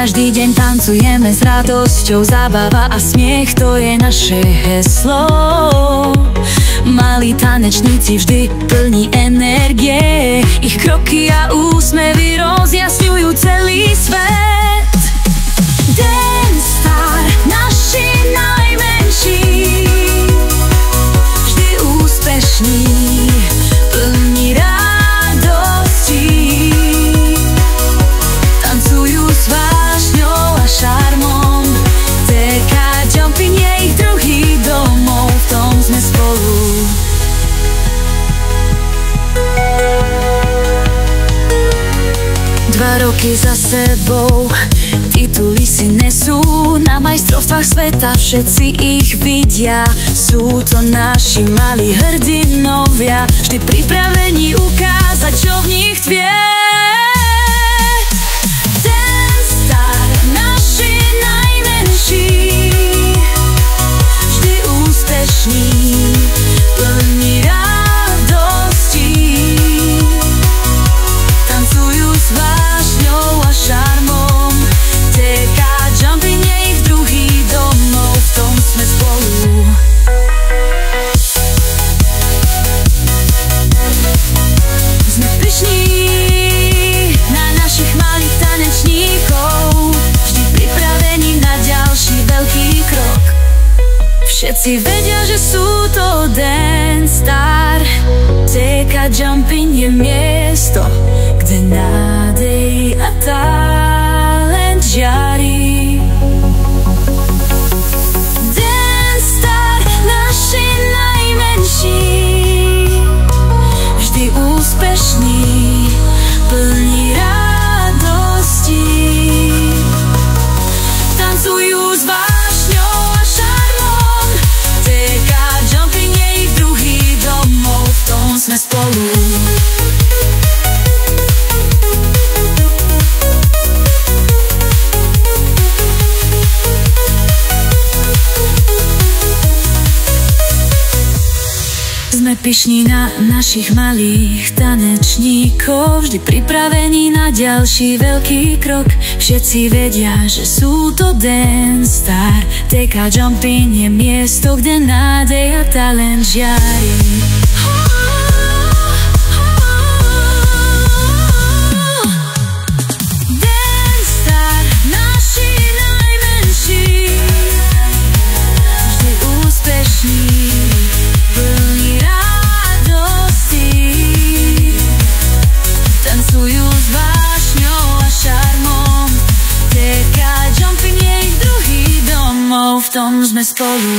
Každý deň tancujeme s radosťou, zábava a smiech, to je naše heslo. Malí tanečníci vždy plní energie, ich kroky a úsmevy rozjasňujú celý svet. Dance Star, naši najmenší, vždy úspešní, plní radosti. Tancujú s vášňou a šarmom, teká jumping je ich druhý domov, v tom sme spolu. 2 roky za sebou, tituly si nesú, na majstrovstvách sveta všetci ich vidia. Sú to naši malí hrdinovia, vždy pripravení ukázať, čo v nich tkvie. Dance Star, naši najmenší, vždy úspešní, plní radosti. Tancujú s vášňou a šarmom, teká jumping je ich druhý domov, v tom sme spolu. Sme pyšní na našich malých tanečníkov, vždy pripravení na ďalší veľký krok. Všetci vedia, že sú to Dance Star, teká jumping je miesto, kde nádej a talent žiari. Dance Star, naši najmenší, vždy úspešní, plní radosti. Tancujú s vášňou a šarmom, teká jumping je ich druhý domov, v tom sme spolu. Sme pyšní na našich malých tanečníkov, vždy pripravení na ďalší veľký krok. Všetci vedia, že sú to Dance Star, teká jumping je miesto, kde nádej a talent žiari. Dance Star, naši najmenší, vždy úspešní, plní radosti. Tancujú s vášňou a šarmom, teká jumping je ich druhý domov, v tom sme spolu.